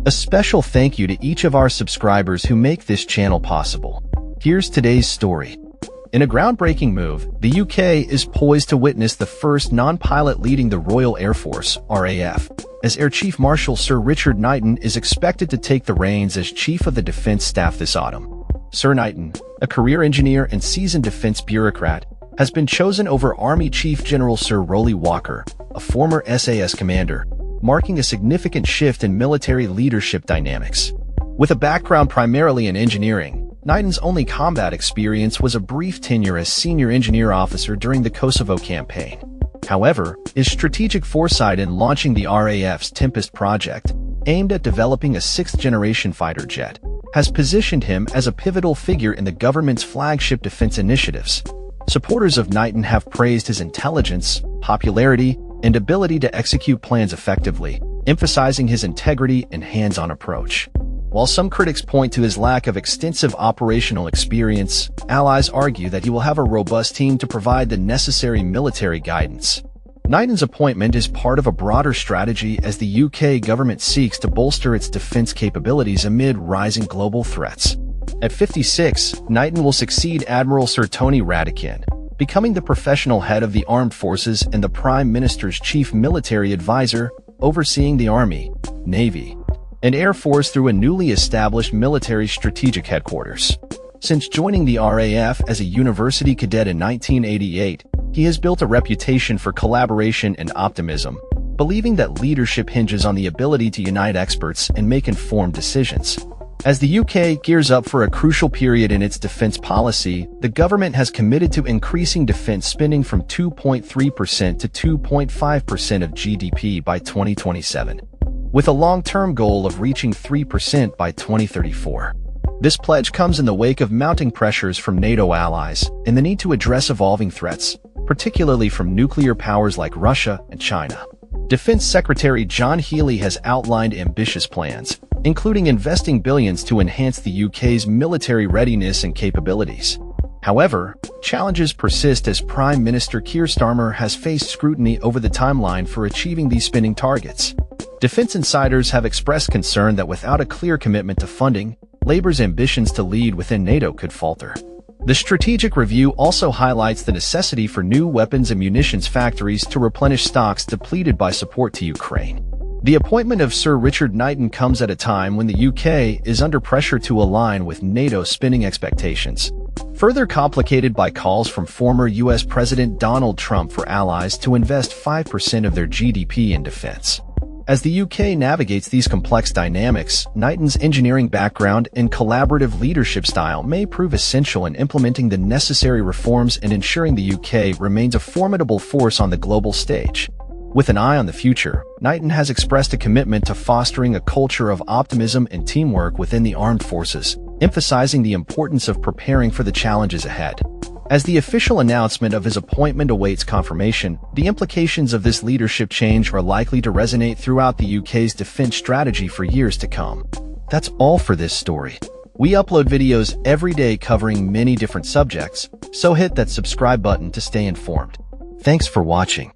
A special thank you to each of our subscribers who make this channel possible. Here's today's story. In a groundbreaking move, the UK is poised to witness the first non-pilot leading the Royal Air Force, RAF, as Air Chief Marshal Sir Richard Knighton is expected to take the reins as Chief of the Defence Staff this autumn. Sir Knighton, a career engineer and seasoned defence bureaucrat, has been chosen over Army Chief General Sir Rolly Walker, a former SAS commander, marking a significant shift in military leadership dynamics. With a background primarily in engineering, Knighton's only combat experience was a brief tenure as senior engineer officer during the Kosovo campaign. However, his strategic foresight in launching the RAF's Tempest project, aimed at developing a sixth-generation fighter jet, has positioned him as a pivotal figure in the government's flagship defense initiatives. Supporters of Knighton have praised his intelligence, popularity, and ability to execute plans effectively, emphasizing his integrity and hands-on approach. While some critics point to his lack of extensive operational experience, allies argue that he will have a robust team to provide the necessary military guidance. Knighton's appointment is part of a broader strategy as the UK government seeks to bolster its defense capabilities amid rising global threats. At 56, Knighton will succeed Admiral Sir Tony Radakin, becoming the professional head of the armed forces and the Prime Minister's chief military advisor, overseeing the Army, Navy, and Air Force through a newly established military strategic headquarters. Since joining the RAF as a university cadet in 1988, he has built a reputation for collaboration and optimism, believing that leadership hinges on the ability to unite experts and make informed decisions. As the UK gears up for a crucial period in its defense policy, the government has committed to increasing defense spending from 2.3% to 2.5% of GDP by 2027, with a long-term goal of reaching 3% by 2034. This pledge comes in the wake of mounting pressures from NATO allies and the need to address evolving threats, particularly from nuclear powers like Russia and China. Defense Secretary John Healey has outlined ambitious plans, including investing billions to enhance the UK's military readiness and capabilities. However, challenges persist as Prime Minister Keir Starmer has faced scrutiny over the timeline for achieving these spending targets. Defense insiders have expressed concern that without a clear commitment to funding, Labour's ambitions to lead within NATO could falter. The strategic review also highlights the necessity for new weapons and munitions factories to replenish stocks depleted by support to Ukraine. The appointment of Sir Richard Knighton comes at a time when the UK is under pressure to align with NATO spending expectations, further complicated by calls from former US President Donald Trump for allies to invest 5% of their GDP in defense. As the UK navigates these complex dynamics, Knighton's engineering background and collaborative leadership style may prove essential in implementing the necessary reforms and ensuring the UK remains a formidable force on the global stage. With an eye on the future, Knighton has expressed a commitment to fostering a culture of optimism and teamwork within the armed forces, emphasizing the importance of preparing for the challenges ahead. As the official announcement of his appointment awaits confirmation, the implications of this leadership change are likely to resonate throughout the UK's defense strategy for years to come. That's all for this story. We upload videos every day covering many different subjects, so hit that subscribe button to stay informed. Thanks for watching.